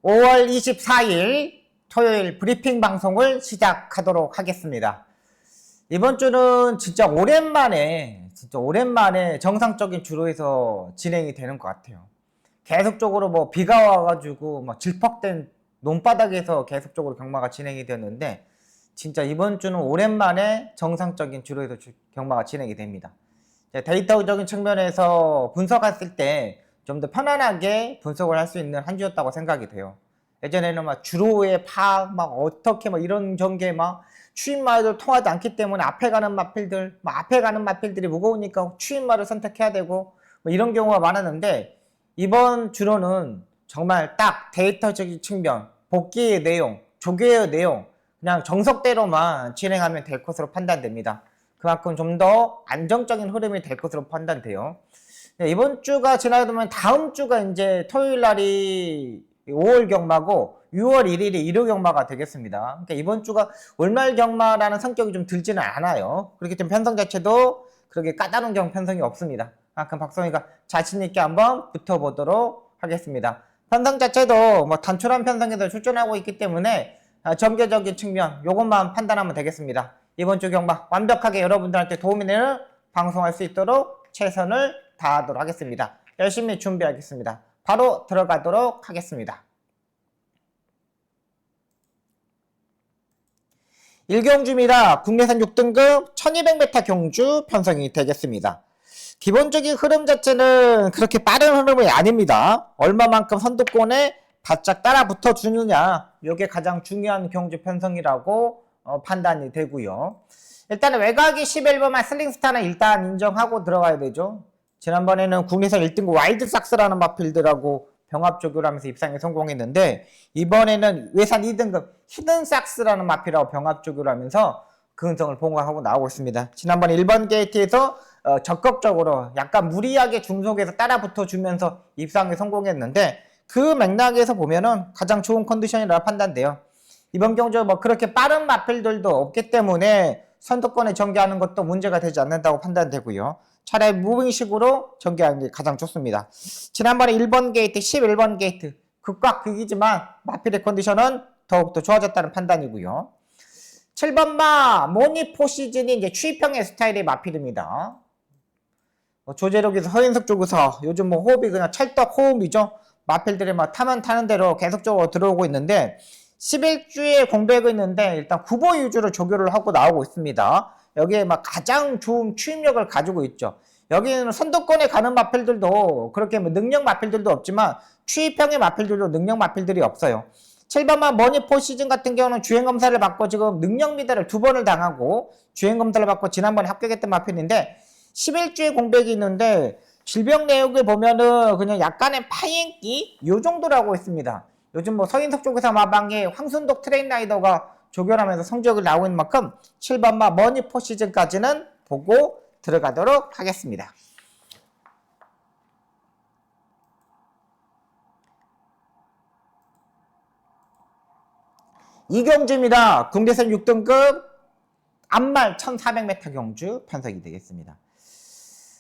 5월 24일 토요일 브리핑 방송을 시작하도록 하겠습니다. 이번 주는 진짜 오랜만에 정상적인 주로에서 진행이 되는 것 같아요. 계속적으로 뭐 비가 와가지고 막 질퍽된 논바닥에서 계속적으로 경마가 진행이 되었는데 진짜 이번 주는 오랜만에 정상적인 주로에서 경마가 진행이 됩니다. 데이터적인 측면에서 분석했을 때 좀 더 편안하게 분석을 할 수 있는 한 주였다고 생각이 돼요. 예전에는 막 주로의 파악, 막 어떻게 막 이런 전개 막 추임말도 통하지 않기 때문에 앞에 가는 마필들이 무거우니까 추임말을 선택해야 되고 뭐 이런 경우가 많았는데 이번 주로는 정말 딱 데이터적인 측면, 복귀의 내용, 조교의 내용 그냥 정석대로만 진행하면 될 것으로 판단됩니다. 그만큼 좀 더 안정적인 흐름이 될 것으로 판단돼요. 이번 주가 지나면 다음 주가 이제 토요일 날이 5월 경마고 6월 1일이 일요 경마가 되겠습니다. 그러니까 이번 주가 월말 경마라는 성격이 좀 들지는 않아요. 그렇기 때문에 편성 자체도 그렇게 까다로운 편성이 없습니다. 그럼 박성희가 자신있게 한번 붙어보도록 하겠습니다. 편성 자체도 뭐 단촐한 편성에서 출전하고 있기 때문에 전개적인 측면 요것만 판단하면 되겠습니다. 이번 주 경마 완벽하게 여러분들한테 도움이 되는 방송할 수 있도록 최선을 다하도록 하겠습니다. 열심히 준비하겠습니다. 바로 들어가도록 하겠습니다. 1경주입니다. 국내산 6등급 1200m 경주 편성이 되겠습니다. 기본적인 흐름 자체는 그렇게 빠른 흐름이 아닙니다. 얼마만큼 선두권에 바짝 따라 붙어 주느냐 이게 가장 중요한 경주 편성이라고 판단이 되고요. 일단은 외곽이 11번만 슬링스타는 일단 인정하고 들어가야 되죠. 지난번에는 국내산 1등급 와일드삭스라는 마필드라고 병합조교를 하면서 입상에 성공했는데 이번에는 외산 2등급 히든삭스라는 마필하고 병합조교를 하면서 근성을 봉합하고 나오고 있습니다. 지난번에 1번 게이트에서 적극적으로 약간 무리하게 중속에서 따라 붙어주면서 입상에 성공했는데 그 맥락에서 보면은 가장 좋은 컨디션이라고 판단돼요. 이번 경주 뭐 그렇게 빠른 마필들도 없기 때문에 선두권에 전개하는 것도 문제가 되지 않는다고 판단되고요. 차라리 무빙식으로 전개하는 게 가장 좋습니다. 지난번에 1번 게이트, 11번 게이트 극과 극이지만 마필의 컨디션은 더욱더 좋아졌다는 판단이고요. 7번마 모니포 시즌이 이제 추이평의 스타일의 마필입니다. 조재력에서 허인석 쪽에서 요즘 뭐 호흡이 그냥 찰떡 호흡이죠. 마필들이 막 타면 타는 대로 계속적으로 들어오고 있는데 11주에 공백이 있는데 일단 구보 위주로 조교를 하고 나오고 있습니다. 여기에 막 가장 좋은 추임력을 가지고 있죠. 여기는 선두권에 가는 마필들도 그렇게 뭐 능력 마필들도 없지만 추이평의 마필들도 능력 마필들이 없어요. 7번만 머니포 시즌 같은 경우는 주행검사를 받고 지금 능력 미달을 2번을 당하고 주행검사를 받고 지난번에 합격했던 마필인데 11주에 공백이 있는데 질병 내역을 보면은 그냥 약간의 파행기 요 정도라고 했습니다. 요즘 뭐 서인석 쪽에서 마방에 황순독 트레인라이더가 조결하면서 성적을 나오고 있는 만큼 7번마 머니포 시즌까지는 보고 들어가도록 하겠습니다. 이경주입니다. 국내산 6등급 앞말 1400m 경주 편성이 되겠습니다.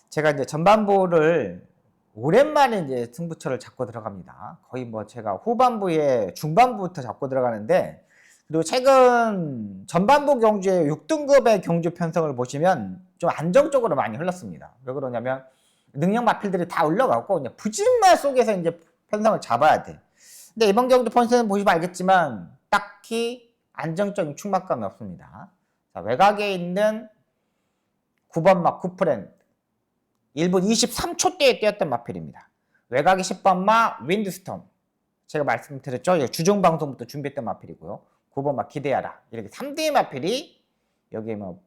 제가 이제 전반부를 오랜만에 이제 승부처를 잡고 들어갑니다. 거의 뭐 제가 후반부에 중반부부터 잡고 들어가는데 그리고 최근 전반부 경주의 6등급의 경주 편성을 보시면 좀 안정적으로 많이 흘렀습니다. 왜 그러냐면 능력 마필들이 다 올라가고 그냥 부진말 속에서 이제 편성을 잡아야 돼. 근데 이번 경주 편성을 보시면 알겠지만 딱히 안정적인 충막감이 없습니다. 자, 외곽에 있는 9번마 쿠프랜드 1분 23초대에 뛰었던 마필입니다. 외곽이 10번마 윈드스톰 제가 말씀드렸죠. 주중 방송부터 준비했던 마필이고요. 9번마 기대하라 이렇게 3대의 마필이 여기에 뭐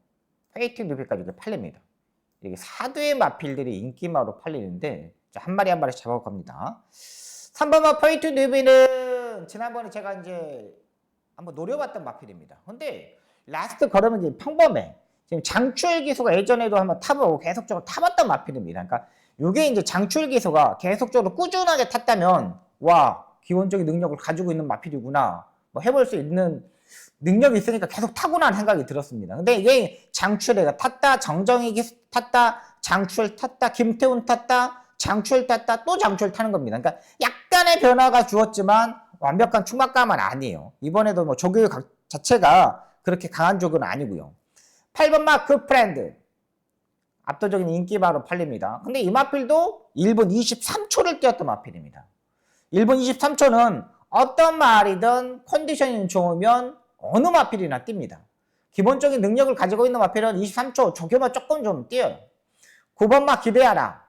페이트 뉴비까지 팔립니다. 이렇게 4대의 마필들이 인기마로 팔리는데 한 마리 한 마리 잡아올 겁니다. 3번마 페이트 뉴비는 지난번에 제가 이제 한번 노려봤던 마필입니다. 근데 라스트 걸으면 이제 평범해. 지금 장추일 기소가 예전에도 한번 타보고 계속적으로 타봤던 마필입니다. 그러니까 이게 이제 장추일 기소가 계속적으로 꾸준하게 탔다면 와 기본적인 능력을 가지고 있는 마필이구나 뭐 해볼 수 있는 능력이 있으니까 계속 타구나라는 생각이 들었습니다. 근데 이게 장추일이가 탔다 정정희 기소 탔다 장추일 탔다 김태훈 탔다 장추일 탔다 또 장추일 타는 겁니다. 그러니까 약간의 변화가 주었지만 완벽한 축막감은 아니에요. 이번에도 뭐 조교 자체가 그렇게 강한 조교는 아니고요. 8번 마크 프렌드. 압도적인 인기바로 팔립니다. 근데 이 마필도 1분 23초를 뛰었던 마필입니다. 1분 23초는 어떤 말이든 컨디션이 좋으면 어느 마필이나 뜁니다. 기본적인 능력을 가지고 있는 마필은 23초 조교만 조금 좀 뛰어요. 9번 마 기대하라.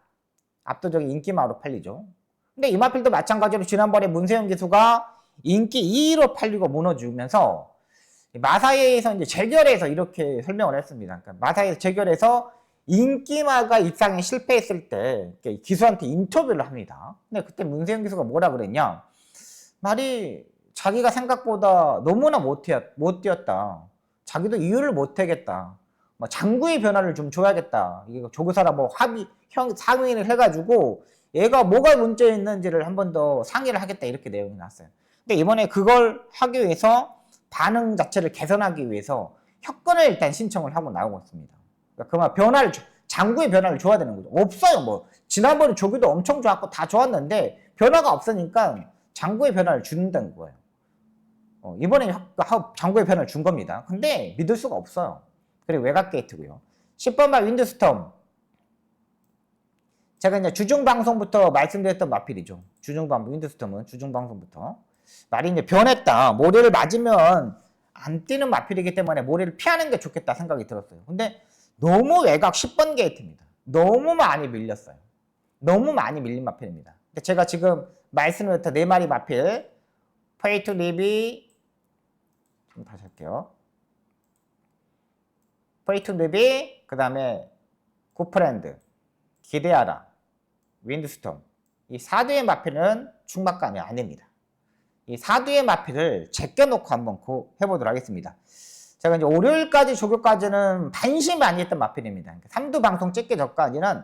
압도적인 인기마로 팔리죠. 근데 이 마필도 마찬가지로 지난번에 문세윤 기수가 인기 2위로 팔리고 무너지면서 마사회에서 이제 재결해서 이렇게 설명을 했습니다. 그러니까 마사회 재결해서 인기마가 입상에 실패했을 때 기수한테 인터뷰를 합니다. 근데 그때 문세윤 기수가 뭐라 그랬냐? 말이 자기가 생각보다 너무나 못 뛰었다. 자기도 이유를 못 하겠다. 뭐 장구의 변화를 좀 줘야겠다. 이게 조교사랑 뭐 상의를 해가지고 얘가 뭐가 문제 있는지를 한 번 더 상의를 하겠다 이렇게 내용이 나왔어요. 근데 이번에 그걸 하기 위해서 반응 자체를 개선하기 위해서 협건을 일단 신청을 하고 나오고 있습니다. 그러니까 그만 변화를 장구의 변화를 줘야 되는 거죠. 없어요. 뭐 지난번에 조교도 엄청 좋았고 다 좋았는데 변화가 없으니까 장구의 변화를 준다는 거예요. 이번에 장구의 변화를 준 겁니다. 근데 믿을 수가 없어요. 그리고 외곽 게이트고요. 10번 마 윈드스톰. 제가 이제 주중방송부터 말씀드렸던 마필이죠. 윈드스톰은 주중방송부터. 말이 이제 변했다. 모래를 맞으면 안 뛰는 마필이기 때문에 모래를 피하는 게 좋겠다 생각이 들었어요. 근데 너무 외곽 10번 게이트입니다. 너무 많이 밀렸어요. 너무 많이 밀린 마필입니다. 근데 제가 지금 말씀드렸던 4마리 마필, 페이투 리비, 좀 다시 할게요. 페이투 리비, 그 다음에 굿프렌드, 기대하라, 윈드스톰. 이 4두의 마필은 축막감이 아닙니다. 이 4두의 마필을 제껴놓고 한번 해보도록 하겠습니다. 제가 이제 월요일까지 조교까지는 반신 많이 했던 마필입니다. 3두 방송 찍기 전까지는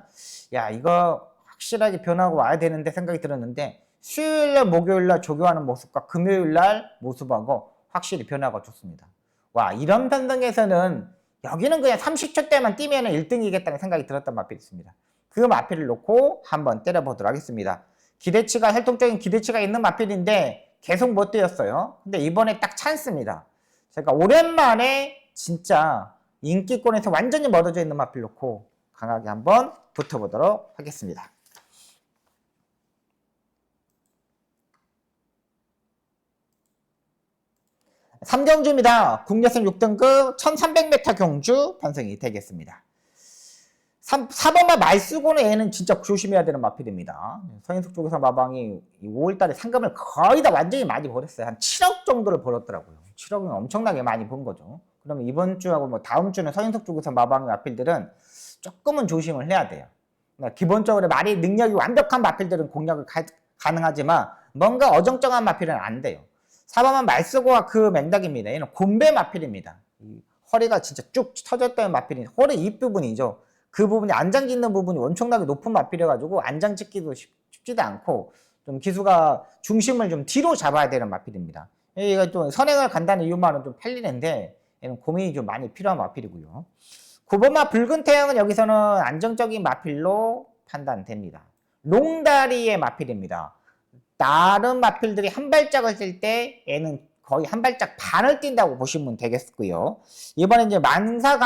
야 이거 확실하게 변하고 와야 되는데 생각이 들었는데 수요일날 목요일날 조교하는 모습과 금요일날 모습하고 확실히 변화가 좋습니다. 와 이런 편성에서는 여기는 그냥 30초 때만 뛰면 1등이겠다는 생각이 들었던 마필이 있습니다. 그 마필을 놓고 한번 때려보도록 하겠습니다. 기대치가 혈통적인 기대치가 있는 마필인데 계속 못 뛰었어요. 근데 이번에 딱 찬스입니다. 제가 오랜만에 진짜 인기권에서 완전히 멀어져 있는 마필 놓고 강하게 한번 붙어보도록 하겠습니다. 삼경주입니다. 국내선 6등급 1300m 경주 편성이 되겠습니다. 4번만 말 쓰고는 얘는 진짜 조심해야 되는 마필입니다. 서인숙 조교사 마방이 5월달에 상금을 거의 다 완전히 많이 벌었어요. 한 7억 정도를 벌었더라고요. 7억은 엄청나게 많이 번 거죠. 그러면 이번 주하고 뭐 다음 주는 서인숙 조교사 마방의 마필들은 조금은 조심을 해야 돼요. 그러니까 기본적으로 말이 능력이 완벽한 마필들은 공략을 가능하지만 뭔가 어정쩡한 마필은 안 돼요. 4번만 말 쓰고가 그 맥락입니다. 얘는 곰배 마필입니다. 허리가 진짜 쭉 터졌던 마필이 허리 윗부분이죠. 그 부분이 안장 짓는 부분이 엄청나게 높은 마필이어가지고 안장 짓기도 쉽지도 않고 좀 기수가 중심을 좀 뒤로 잡아야 되는 마필입니다. 얘가 좀 선행을 간다는 이유만은 좀 팔리는데 얘는 고민이 좀 많이 필요한 마필이고요. 9번마 붉은 태양은 여기서는 안정적인 마필로 판단됩니다. 롱다리의 마필입니다. 다른 마필들이 한 발짝을 뛸 때 얘는 거의 한 발짝 반을 뛴다고 보시면 되겠고요. 이번에 이제 망사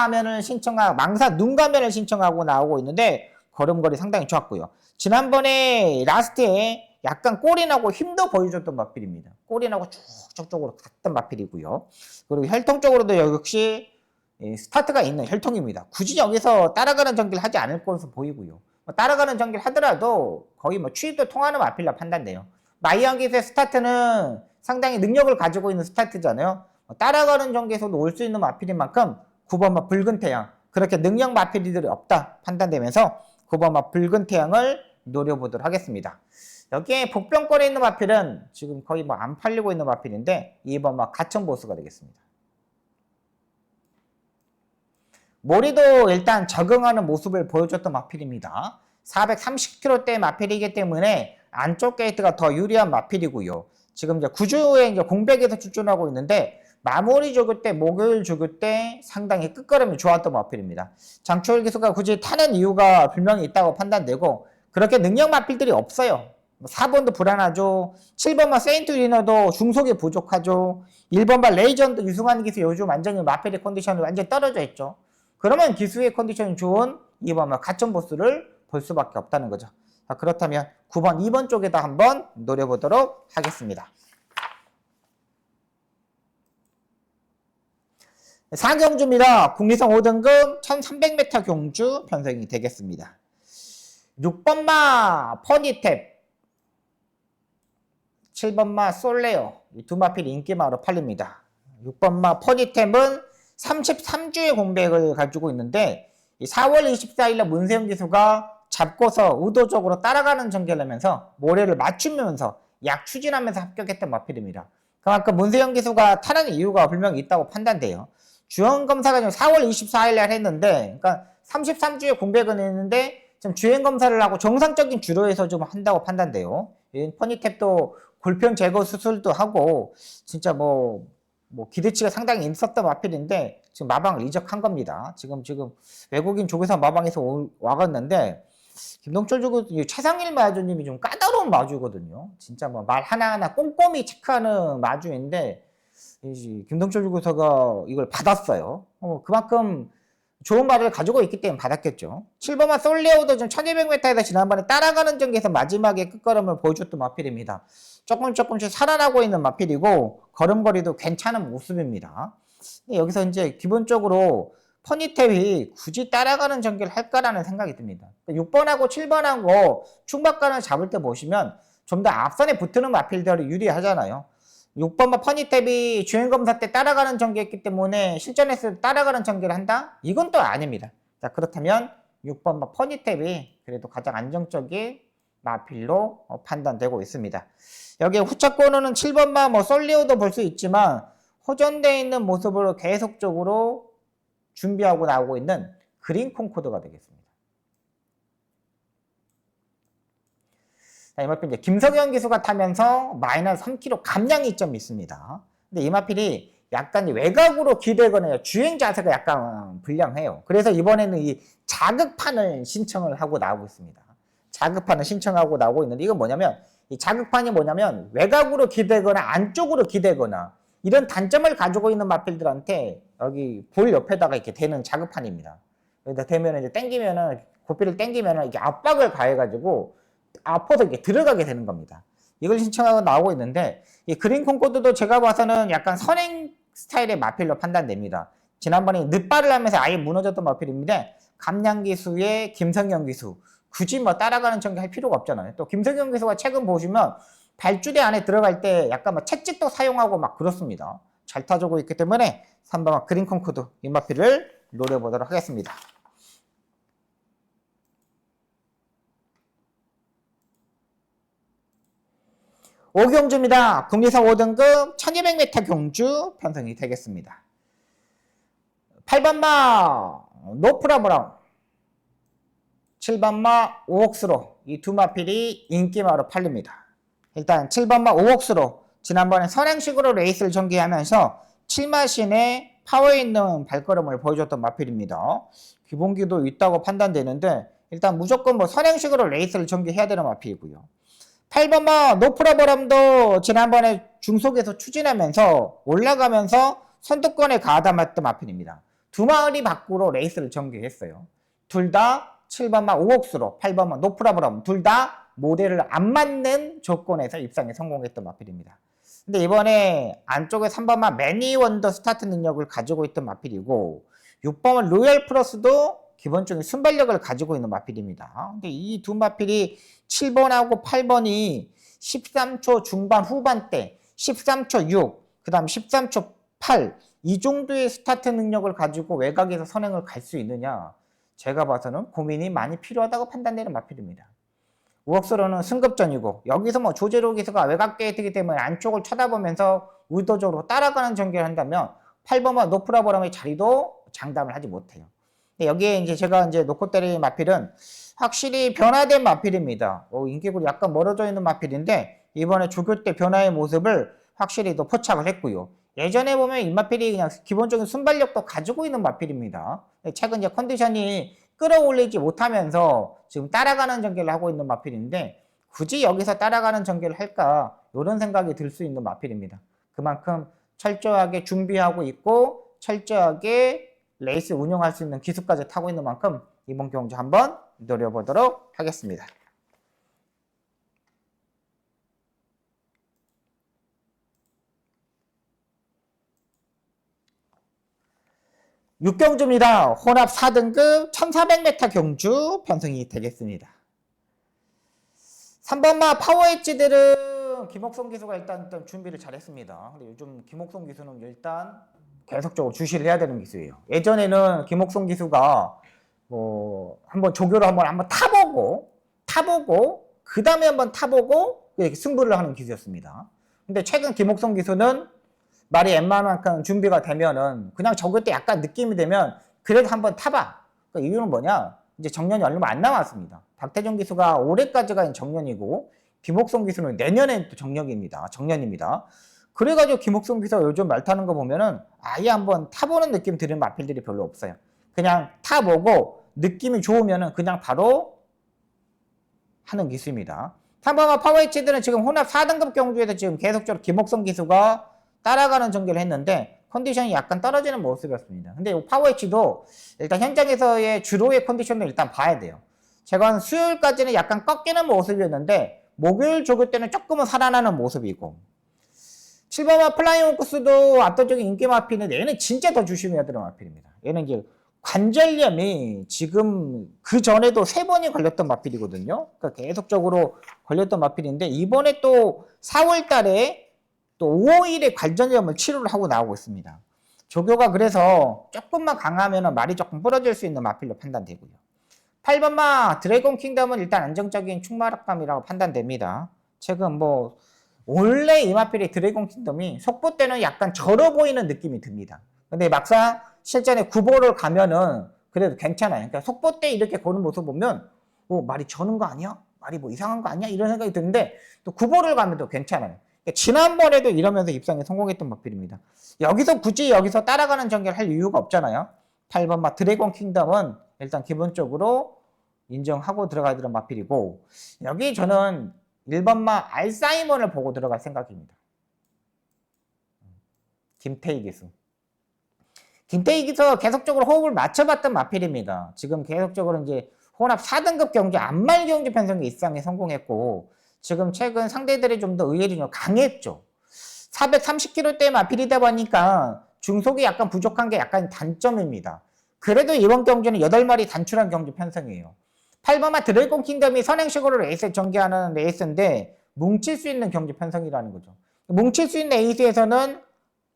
눈 가면을 신청하고 나오고 있는데 걸음걸이 상당히 좋았고요. 지난번에 라스트에 약간 꼬리 나고 힘도 보여줬던 마필입니다. 꼬리 나고 쭉 저쪽으로 갔던 마필이고요. 그리고 혈통적으로도 역시 스타트가 있는 혈통입니다. 굳이 여기서 따라가는 전기를 하지 않을 것으로 보이고요. 따라가는 전기를 하더라도 거의 뭐 추입도 통하는 마필로 판단돼요. 마이안기스의 스타트는 상당히 능력을 가지고 있는 스타트잖아요. 따라가는 전기에서도 올 수 있는 마필인 만큼 9번마 붉은 태양 그렇게 능력 마필들이 없다 판단되면서 9번마 붉은 태양을 노려보도록 하겠습니다. 여기에 복병권에 있는 마필은 지금 거의 뭐 안 팔리고 있는 마필인데 2번마 가천보수가 되겠습니다. 모리도 일단 적응하는 모습을 보여줬던 마필입니다. 430kg대 마필이기 때문에 안쪽 게이트가 더 유리한 마필이고요. 지금 이제 9주에 이제 공백에서 출전하고 있는데 마무리 조교 때, 목요일 조교 때 상당히 끝걸음이 좋았던 마필입니다. 장초일 기수가 굳이 타는 이유가 분명히 있다고 판단되고 그렇게 능력 마필들이 없어요. 4번도 불안하죠. 7번만 세인트 리너도 중속이 부족하죠. 1번만 레이전드 유승환 기수 요즘 완전히 마페리 컨디션이 완전히 떨어져 있죠. 그러면 기수의 컨디션이 좋은 2번만 가점 보수를 볼 수밖에 없다는 거죠. 자, 그렇다면 9번, 2번 쪽에다 한번 노려보도록 하겠습니다. 4경주입니다. 국리선 5등급 1300m 경주 편성이 되겠습니다. 6번마 퍼니탭, 7번마 솔레오, 이 두 마필이 인기마로 팔립니다. 6번마 퍼니탭은 33주의 공백을 가지고 있는데 4월 24일날 문세영 기수가 잡고서 의도적으로 따라가는 전개를 하면서 모래를 맞추면서 약 추진하면서 합격했던 마필입니다. 그만큼 문세영 기수가 타는 이유가 분명히 있다고 판단돼요. 주행검사가 지금 4월 24일날 했는데, 그러니까 33주의 공백은 했는데 지금 주행검사를 하고 정상적인 주로에서 좀 한다고 판단돼요. 퍼니탭도 골편 제거 수술도 하고 진짜 뭐 기대치가 상당히 있었던 마필인데 지금 마방을 이적한 겁니다. 지금 외국인 조교사 마방에서 와갔는데 김동철 조교 최상일 마주님이 좀 까다로운 마주거든요. 진짜 뭐 말 하나하나 꼼꼼히 체크하는 마주인데 김동철 조교사가 이걸 받았어요. 그만큼 좋은 말을 가지고 있기 때문에 받았겠죠. 7번마 솔레오도 좀 1200m에서 지난번에 따라가는 전개에서 마지막에 끝걸음을 보여줬던 마필입니다. 조금씩 살아나고 있는 마필이고 걸음걸이도 괜찮은 모습입니다. 여기서 이제 기본적으로 퍼니탭이 굳이 따라가는 전개를 할까라는 생각이 듭니다. 6번하고 7번하고 충박간을 잡을 때 보시면 좀 더 앞선에 붙는 마필들이 유리하잖아요. 6번마 퍼니탭이 주행검사 때 따라가는 전개했기 때문에 실전에서 따라가는 전개를 한다? 이건 또 아닙니다. 자, 그렇다면 6번마 퍼니탭이 그래도 가장 안정적인 마필로 판단되고 있습니다. 여기 후차권으로는 7번마 솔리오도 볼 수 있지만 호전되어 있는 모습으로 계속적으로 준비하고 나오고 있는 그린 콩코드가 되겠습니다. 자, 이 마필 이제 김석현 기수가 타면서 마이너스 3kg 감량이 좀 있습니다. 근데 이 마필이 약간 외곽으로 기대거나 주행 자세가 약간 불량해요. 그래서 이번에는 이 자극판을 신청을 하고 나오고 있습니다. 자극판을 신청하고 나오고 있는데 이건 뭐냐면 이 자극판이 뭐냐면 외곽으로 기대거나 안쪽으로 기대거나 이런 단점을 가지고 있는 마필들한테 여기 볼 옆에다가 이렇게 대는 자극판입니다. 여기다 대면 이제 당기면은 고삐를 당기면은 이게 압박을 가해가지고 아파서 이렇게 들어가게 되는 겁니다. 이걸 신청하고 나오고 있는데 이 그린 콩코드도 제가 봐서는 약간 선행 스타일의 마필로 판단됩니다. 지난번에 늦발을 하면서 아예 무너졌던 마필입니다. 감량 기수의 김성현 기수 굳이 따라가는 전개 할 필요가 없잖아요. 또 김성현 기수가 최근 보시면 발주대 안에 들어갈 때 약간 채찍도 사용하고 그렇습니다. 잘 타주고 있기 때문에 3번 그린 콩코드 이 마필을 노려보도록 하겠습니다. 5경주입니다. 국리선 5등급 1200m 경주 편성이 되겠습니다. 8번마 노프라 브라운, 7번마 오옥스로 이 두 마필이 인기마로 팔립니다. 일단 7번마 오옥스로 지난번에 선행식으로 레이스를 전개하면서 7마신의 파워 있는 발걸음을 보여줬던 마필입니다. 기본기도 있다고 판단되는데 일단 무조건 선행식으로 레이스를 전개해야 되는 마필이고요. 8번마 노프라버럼도 지난번에 중속에서 추진하면서 올라가면서 선두권에 가담했던 마필입니다. 두 마을이 밖으로 레이스를 전개했어요. 둘 다 7번마 오옥수로 8번마 노프라버럼 둘 다 모델을 안 맞는 조건에서 입상에 성공했던 마필입니다. 근데 이번에 안쪽에 3번마 매니 원더 스타트 능력을 가지고 있던 마필이고 6번마 로얄 플러스도 기본적인 순발력을 가지고 있는 마필입니다. 근데 이 두 마필이 7번하고 8번이 13초 중반 후반대, 13초 6, 그 다음 13초 8, 이 정도의 스타트 능력을 가지고 외곽에서 선행을 갈 수 있느냐? 제가 봐서는 고민이 많이 필요하다고 판단되는 마필입니다. 우억스로는 승급전이고, 여기서 조재로 기수가 외곽 게이트이기 때문에 안쪽을 쳐다보면서 의도적으로 따라가는 전개를 한다면 8번과 노프라버럼의 자리도 장담을 하지 못해요. 여기에 이제 제가 놓고 때린 마필은 확실히 변화된 마필입니다. 인기굴이 약간 멀어져 있는 마필인데 이번에 조교 때 변화의 모습을 확실히 또 포착을 했고요. 예전에 보면 이 마필이 그냥 기본적인 순발력도 가지고 있는 마필입니다. 최근 컨디션이 끌어올리지 못하면서 지금 따라가는 전개를 하고 있는 마필인데 굳이 여기서 따라가는 전개를 할까? 이런 생각이 들 수 있는 마필입니다. 그만큼 철저하게 준비하고 있고 철저하게 레이스 운영할 수 있는 기술까지 타고 있는 만큼 이번 경주 한번 노려보도록 하겠습니다. 6경주입니다. 혼합 4등급 1400m 경주 편성이 되겠습니다. 3번마 파워엣지들은 김옥성 기수가 일단 준비를 잘했습니다. 근데 요즘 김옥성 기수는 일단 계속적으로 주시를 해야 되는 기수예요. 예전에는 김옥성 기수가 뭐 한번 조교를 한번 타보고 그 다음에 한번 타보고 이렇게 승부를 하는 기수였습니다. 근데 최근 김옥성 기수는 말이 웬만한 준비가 되면은 그냥 적을 때 약간 느낌이 되면 그래도 한번 타봐. 그러니까 이유는 뭐냐? 이제 정년이 얼마 안 남았습니다. 박태종 기수가 올해까지가 정년이고 김옥성 기수는 내년에 또 정년입니다. 그래가지고 김옥성 기수가 요즘 말 타는 거 보면은 아예 한번 타보는 느낌 드는 마필들이 별로 없어요. 그냥 타보고 느낌이 좋으면은 그냥 바로 하는 기수입니다. 3번마 파워엣지들은 지금 혼합 4등급 경주에서 지금 계속적으로 김옥성 기수가 따라가는 전개를 했는데 컨디션이 약간 떨어지는 모습이었습니다. 근데 파워엣지도 일단 현장에서의 주로의 컨디션을 일단 봐야 돼요. 제가 수요일까지는 약간 꺾이는 모습이었는데 목요일 조교 때는 조금은 살아나는 모습이고 7번마 플라잉 오크스도 압도적인 인기 마필인데 얘는 진짜 더 조심해야 되는 마필입니다. 얘는 이제 관절염이 지금 그 전에도 3번이 걸렸던 마필이거든요. 그러니까 계속적으로 걸렸던 마필인데 이번에 또 4월 달에 또 5일에 관절염을 치료를 하고 나오고 있습니다. 조교가 그래서 조금만 강하면 말이 조금 부러질 수 있는 마필로 판단되고요. 8번마 드래곤 킹덤은 일단 안정적인 충마락감이라고 판단됩니다. 최근 원래 이 마필의 드래곤 킹덤이 속보 때는 약간 절어 보이는 느낌이 듭니다. 근데 막상 실전에 구보를 가면은 그래도 괜찮아요. 그러니까 속보 때 이렇게 거는 모습 보면 말이 저는 거 아니야? 말이 이상한 거 아니야? 이런 생각이 드는데 또 구보를 가면 또 괜찮아요. 지난번에도 이러면서 입상에 성공했던 마필입니다. 굳이 여기서 따라가는 전개를 할 이유가 없잖아요. 8번마 드래곤 킹덤은 일단 기본적으로 인정하고 들어가야 되는 마필이고 여기 저는 1번마 알사이먼을 보고 들어갈 생각입니다. 김태희 기수. 김태희 기수 계속적으로 호흡을 맞춰봤던 마필입니다. 지금 계속적으로 이제 혼합 4등급 경주 안말 경주 편성에 입상에 성공했고 지금 최근 상대들이 좀 더 의외로 좀 강했죠. 430kg대 마필이다 보니까 중속이 약간 부족한 게 약간 단점입니다. 그래도 이번 경주는 8마리 단출한 경주 편성이에요. 8번마 드래곤 킹덤이 선행식으로 레이스를 전개하는 레이스인데 뭉칠 수 있는 경주 편성이라는 거죠. 뭉칠 수 있는 레이스에서는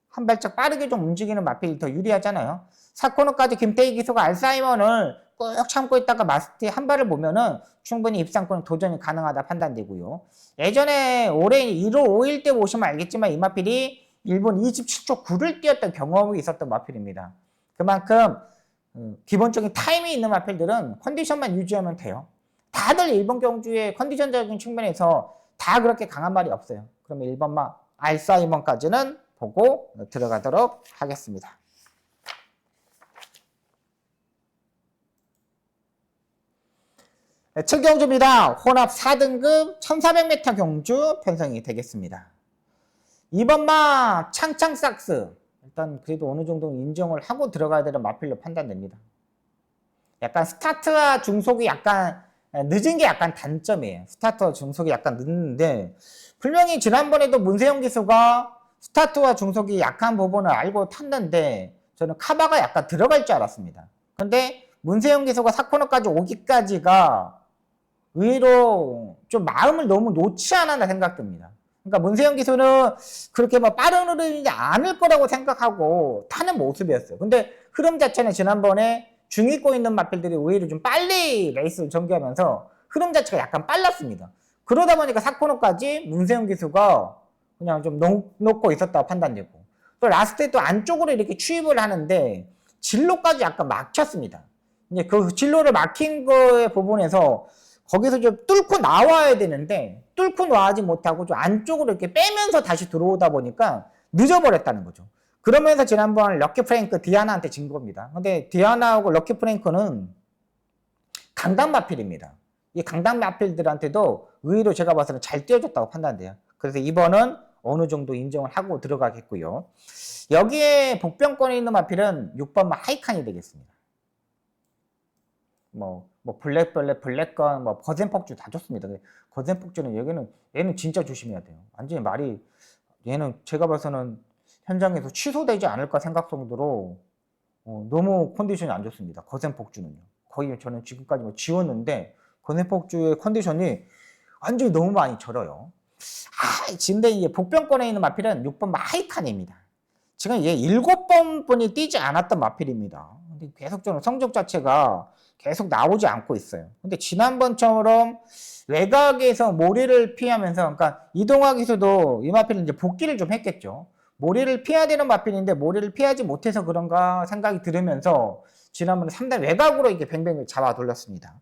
한 발짝 빠르게 좀 움직이는 마필이 더 유리하잖아요. 4코너까지 김태희 기수가 알사이먼을 꾹 참고 있다가 마스터에 한 발을 보면은 충분히 입상권 도전이 가능하다 판단되고요. 예전에 올해 1월 5일 때 보시면 알겠지만 이 마필이 1분 27초 9를 뛰었던 경험이 있었던 마필입니다. 그만큼 기본적인 타임이 있는 마필들은 컨디션만 유지하면 돼요. 다들 일본 경주의 컨디션적인 측면에서 다 그렇게 강한 말이 없어요. 그러면 1번마 알사이먼까지는 보고 들어가도록 하겠습니다. 7경주입니다. 혼합 4등급 1400m 경주 편성이 되겠습니다. 2번마 창창삭스 일단 그래도 어느 정도 인정을 하고 들어가야 되는 마필로 판단됩니다. 약간 스타트와 중속이 약간 늦은 게 약간 단점이에요. 스타트와 중속이 약간 늦는데 분명히 지난번에도 문세영 기수가 스타트와 중속이 약한 부분을 알고 탔는데 저는 카바가 약간 들어갈 줄 알았습니다. 근데 문세영 기수가 4코너까지 오기까지가 의외로 좀 마음을 너무 놓지 않았나 생각됩니다. 그러니까 문세영 기수는 그렇게 빠른 흐름이지 않을 거라고 생각하고 타는 모습이었어요. 근데 흐름 자체는 지난번에 중위권 있는 마필들이 오히려 좀 빨리 레이스를 전개하면서 흐름 자체가 약간 빨랐습니다. 그러다 보니까 4코너까지 문세영 기수가 그냥 좀 놓고 있었다고 판단되고 또 라스트에 또 안쪽으로 이렇게 추입을 하는데 진로까지 약간 막혔습니다. 이제 그 진로를 막힌 거의 부분에서 거기서 좀 뚫고 나와야 되는데 뚫고 나가지 못하고 좀 안쪽으로 이렇게 빼면서 다시 들어오다 보니까 늦어버렸다는 거죠. 그러면서 지난번 럭키 프랭크 디아나한테 진 겁니다. 근데 디아나하고 럭키 프랭크는 강단 마필입니다. 이 강단 마필들한테도 의외로 제가 봐서는 잘 띄워줬다고 판단돼요. 그래서 이번은 어느 정도 인정을 하고 들어가겠고요. 여기에 복병권에 있는 마필은 6번 하이칸이 되겠습니다. 뭐 블랙벌레, 블랙건, 뭐 거센폭주 다 좋습니다. 거센폭주는 얘는 진짜 조심해야 돼요. 완전히 말이 얘는 제가 봐서는 현장에서 취소되지 않을까 생각 정도로 너무 컨디션이 안 좋습니다. 거센폭주는요. 거의 저는 지금까지 뭐 지웠는데 거센폭주의 컨디션이 완전히 너무 많이 절어요. 근데 이제 복병권에 있는 마필은 6번 하이칸입니다. 지금 얘 7번 분이 뛰지 않았던 마필입니다. 근데 계속 저는 성적 자체가 계속 나오지 않고 있어요. 근데 지난번처럼 외곽에서 모리를 피하면서, 그러니까 이동학에서도 이 마필은 이제 복귀를 좀 했겠죠. 모리를 피해야 되는 마필인데 모리를 피하지 못해서 그런가 생각이 들으면서 지난번에 3단 외곽으로 이게 뱅뱅을 잡아 돌렸습니다.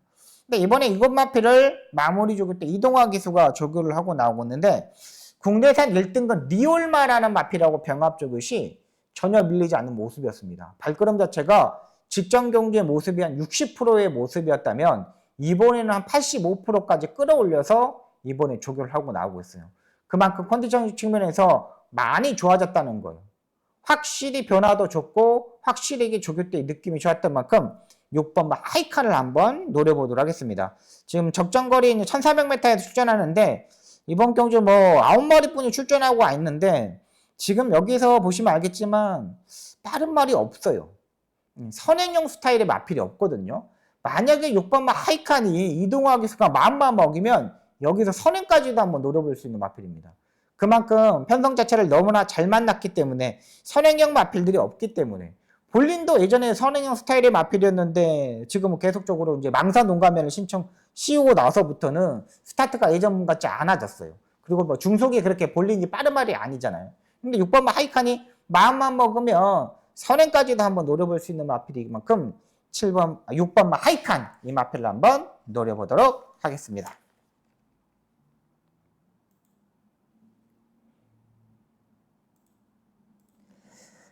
근데 이번에 이것 마필을 마무리 조교 때 이동학 기수가 조교를 하고 나오고 있는데, 국내산 1등급 리올마라는 마필하고 병합 조교시 전혀 밀리지 않는 모습이었습니다. 발걸음 자체가 직전 경기의 모습이 한 60%의 모습이었다면 이번에는 한 85%까지 끌어올려서 이번에 조교를 하고 나오고 있어요. 그만큼 컨디션 측면에서 많이 좋아졌다는 거예요. 확실히 변화도 좋고 확실히 조교 때 느낌이 좋았던 만큼 6번 하이칸을 한번 노려보도록 하겠습니다. 지금 적정거리 1400m에서 출전하는데 이번 경주 뭐 9마리뿐이 출전하고 있는데 지금 여기서 보시면 알겠지만 빠른 말이 없어요. 선행형 스타일의 마필이 없거든요. 만약에 6번 하이칸이 이동학 기수가 마음만 먹이면 여기서 선행까지도 한번 노려볼 수 있는 마필입니다. 그만큼 편성 자체를 너무나 잘 만났기 때문에 선행형 마필들이 없기 때문에 본인도 예전에 선행형 스타일의 마필이었는데 지금은 계속적으로 이제 망사 농가면을 씌우고 나서부터는 스타트가 예전 같지 않아졌어요. 그리고 뭐 중속이 그렇게 본인이 빠른 말이 아니잖아요. 근데 6번 하이칸이 마음만 먹으면 선행까지도 한번 노려볼 수 있는 마필이기 만큼 6번 하이칸 이 마필을 한번 노려보도록 하겠습니다.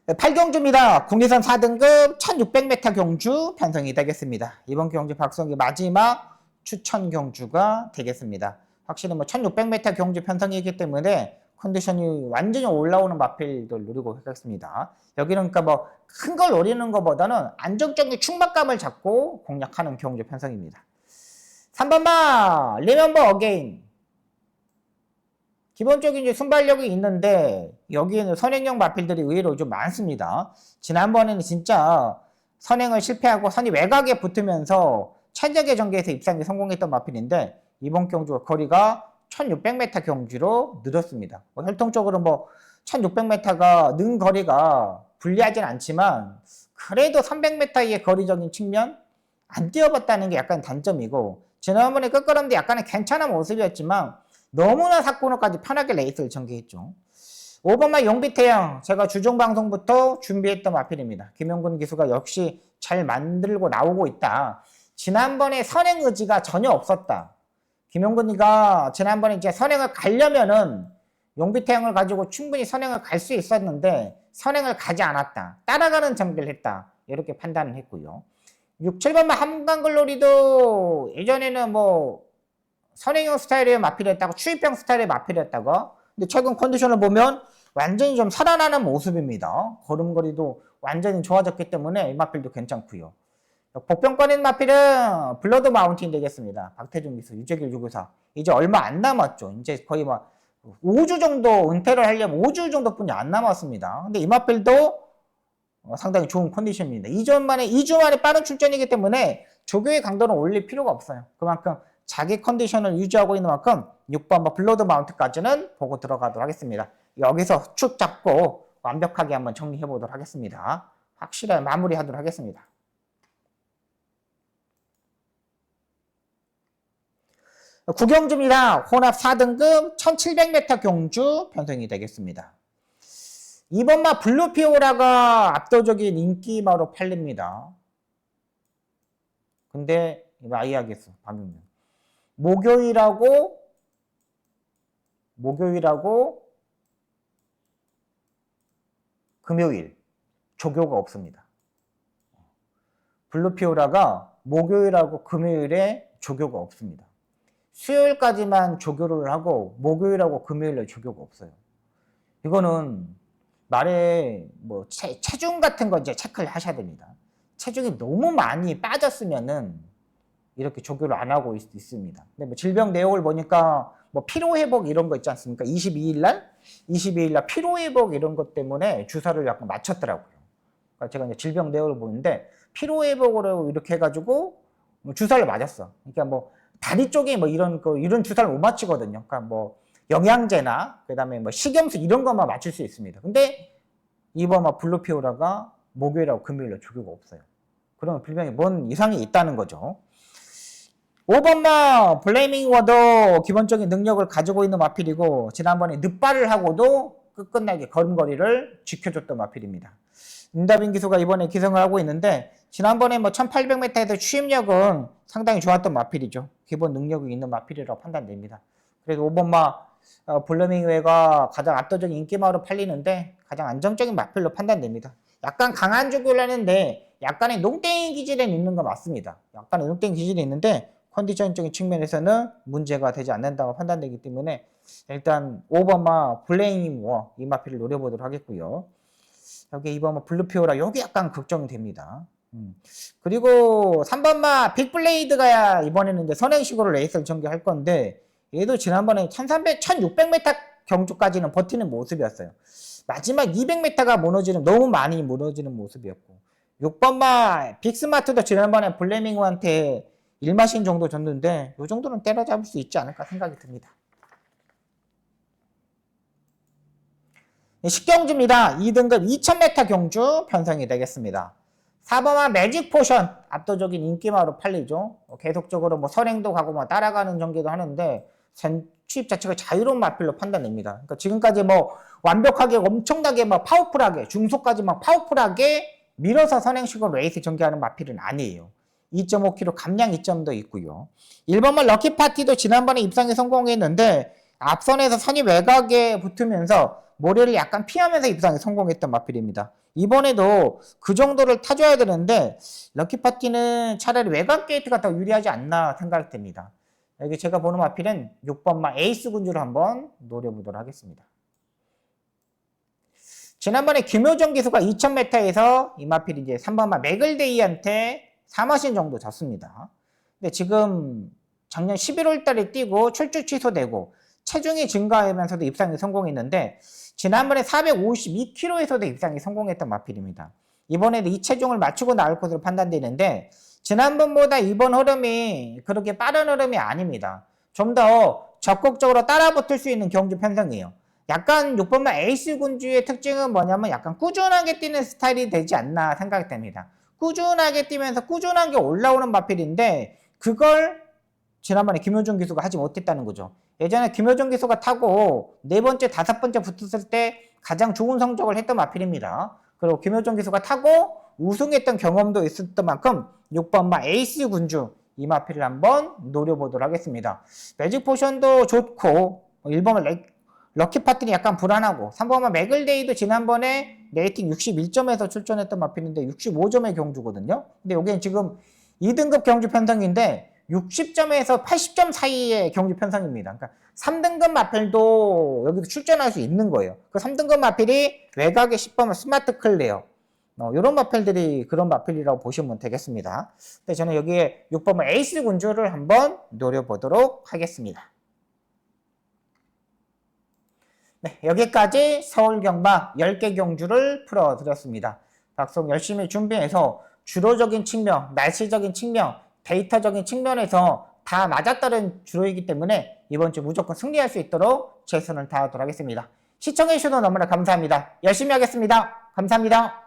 8경주입니다. 국내선 4등급 1600m 경주 편성이 되겠습니다. 이번 경주 박성기 마지막 추천 경주가 되겠습니다. 확실히 뭐 1600m 경주 편성이기 때문에 컨디션이 완전히 올라오는 마필들 노리고 하겠습니다. 여기는 그러니까 뭐 큰 걸 노리는 것보다는 안정적인 충만감을 잡고 공략하는 경주 편성입니다. 3번마 리멤버 어게인. 기본적인 이제 순발력이 있는데 여기에는 선행형 마필들이 의외로 좀 많습니다. 지난번에는 진짜 선행을 실패하고 선이 외곽에 붙으면서 최적의 전개에서 입상에 성공했던 마필인데 이번 경주가 거리가 1600m 경주로 늘었습니다. 혈통적으로 뭐 1600m가 는 거리가 불리하진 않지만 그래도 300m의 거리적인 측면 안 뛰어봤다는 게 약간 단점이고, 지난번에 끝걸음도 약간은 괜찮은 모습이었지만 너무나 사코너까지 편하게 레이스를 전개했죠. 5번만 용비태양, 제가 주종방송부터 준비했던 마필입니다. 김영근 기수가 역시 잘 만들고 나오고 있다. 지난번에 선행 의지가 전혀 없었다. 김영근이가 지난번에 이제 선행을 가려면은 용비태양을 가지고 충분히 선행을 갈 수 있었는데 선행을 가지 않았다. 따라가는 전개를 했다. 이렇게 판단을 했고요. 6, 7번만 한강글로리도 예전에는 뭐 선행형 스타일의 마필이었다고, 추입형 스타일의 마필이었다고. 근데 최근 컨디션을 보면 완전히 좀 살아나는 모습입니다. 걸음걸이도 완전히 좋아졌기 때문에 이 마필도 괜찮고요. 복병권인 마필은 블러드 마운틴 되겠습니다. 박태준 기수, 유재길 유교사. 이제 얼마 안 남았죠. 이제 거의 막 5주 정도 은퇴를 하려면 5주 정도뿐이 안 남았습니다. 근데 이 마필도 상당히 좋은 컨디션입니다. 2주 만에 빠른 출전이기 때문에 조교의 강도는 올릴 필요가 없어요. 그만큼 자기 컨디션을 유지하고 있는 만큼 6번 블러드 마운트까지는 보고 들어가도록 하겠습니다. 여기서 축 잡고 완벽하게 한번 정리해 보도록 하겠습니다. 확실하게 마무리하도록 하겠습니다. 구경주입니다. 혼합 4등급 1700m 경주 편성이 되겠습니다. 2번마 블루피오라가 압도적인 인기마로 팔립니다. 근데 아이하겠어 방금 목요일하고 금요일 조교가 없습니다. 블루피오라가 목요일하고 금요일에 조교가 없습니다. 수요일까지만 조교를 하고 목요일하고 금요일에 조교가 없어요. 이거는 말에 뭐 체중 같은 거 이제 체크를 하셔야 됩니다. 체중이 너무 많이 빠졌으면은 이렇게 조교를 안 하고 있습니다. 근데 뭐 질병 내역을 보니까 뭐 피로회복 이런 거 있지 않습니까? 22일 날 피로회복 이런 것 때문에 주사를 약간 맞췄더라고요. 그러니까 제가 이제 질병 내역을 보는데 피로회복으로 이렇게 해가지고 주사를 맞았어. 그러니까 뭐 다리 쪽에 뭐 이런 주사를 못 맞추거든요. 그러니까 뭐 영양제나 그다음에 뭐 식염수 이런 것만 맞출 수 있습니다. 근데 이번 막 블루피오라가 목요일하고 금요일에 조교가 없어요. 그러면 분명히 뭔 이상이 있다는 거죠. 5번마 블레이밍 워도 기본적인 능력을 가지고 있는 마필이고 지난번에 늑발을 하고도 끝끝나게 걸음걸이를 지켜줬던 마필입니다. 임다빈 기수가 이번에 기승을 하고 있는데 지난번에 뭐 1800m에서 추임력은 상당히 좋았던 마필이죠. 기본 능력이 있는 마필이라고 판단됩니다. 그래서 5번마 블레밍웨가 가장 압도적인 인기마로 팔리는데 가장 안정적인 마필로 판단됩니다. 약간 강한 조교를 하는데 약간의 농땡이 기질은 있는 거 맞습니다. 약간의 농땡이 기질이 있는데 컨디션적인 측면에서는 문제가 되지 않는다고 판단되기 때문에 일단 5번마 블레이밍워 이 마필을 노려보도록 하겠고요. 여기 2번마 블루피오라 여기 약간 걱정이 됩니다. 그리고 3번마 빅블레이드가 이번에는 이제 선행식으로 레이스를 전개할 건데 얘도 지난번에 1600m 경주까지는 버티는 모습이었어요. 마지막 200m가 너무 많이 무너지는 모습이었고 6번마 빅스마트도 지난번에 블레밍워한테 1마신 정도 줬는데 이 정도는 때려잡을 수 있지 않을까 생각이 듭니다. 식경주입니다. 2등급 2000m 경주 편성이 되겠습니다. 4번마 매직 포션 압도적인 인기마로 팔리죠. 계속적으로 뭐 선행도 가고 뭐 따라가는 전개도 하는데 추입 자체가 자유로운 마필로 판단됩니다. 그러니까 지금까지 뭐 완벽하게 엄청나게 막 파워풀하게 중속까지 막 파워풀하게 밀어서 선행식으로 레이스 전개하는 마필은 아니에요. 2.5km 감량 2점도 있고요. 1번만 럭키파티도 지난번에 입상에 성공했는데 앞선에서 선이 외곽에 붙으면서 모래를 약간 피하면서 입상에 성공했던 마필입니다. 이번에도 그 정도를 타줘야 되는데 럭키파티는 차라리 외곽 게이트가 더 유리하지 않나 생각이 됩니다. 여기 제가 보는 마필은 6번마 에이스 군주를 한번 노려보도록 하겠습니다. 지난번에 김효정 기수가 2000m에서 이 마필이 이제 3번마 맥을데이한테 3마신 정도 졌습니다. 근데 지금 작년 11월 달에 뛰고 출주 취소되고 체중이 증가하면서도 입상에 성공했는데 지난번에 452kg에서도 입상에 성공했던 마필입니다. 이번에도 이 체중을 맞추고 나올 것으로 판단되는데 지난번보다 이번 흐름이 그렇게 빠른 흐름이 아닙니다. 좀 더 적극적으로 따라붙을 수 있는 경주 편성이에요. 약간 6번마 에이스 군주의 특징은 뭐냐면 약간 꾸준하게 뛰는 스타일이 되지 않나 생각이 됩니다. 꾸준하게 뛰면서 꾸준하게 올라오는 마필인데 그걸 지난번에 김효정 기수가 하지 못했다는 거죠. 예전에 김효정 기수가 타고 4번째, 5번째 붙었을 때 가장 좋은 성적을 했던 마필입니다. 그리고 김효정 기수가 타고 우승했던 경험도 있었던 만큼 6번마 에이스 군주 이 마필을 한번 노려보도록 하겠습니다. 매직 포션도 좋고 1번마 럭키파트는 약간 불안하고 3번마 맥을데이도 지난번에 레이팅 61점에서 출전했던 마필인데 65점의 경주거든요. 근데 여기는 지금 2등급 경주 편성인데 60점에서 80점 사이의 경주 편성입니다. 그러니까 3등급 마필도 여기도 출전할 수 있는 거예요. 그 3등급 마필이 외곽의 10번마 스마트 클레어 이런 마필들이 그런 마필이라고 보시면 되겠습니다. 근데 저는 여기에 6번마 에이스 군주를 한번 노려보도록 하겠습니다. 네, 여기까지 서울 경마 10개 경주를 풀어드렸습니다. 박성 열심히 준비해서 주로적인 측면, 날씨적인 측면, 데이터적인 측면에서 다 맞아따른 주로이기 때문에 이번 주 무조건 승리할 수 있도록 최선을 다하도록 하겠습니다. 시청해주셔서 너무나 감사합니다. 열심히 하겠습니다. 감사합니다.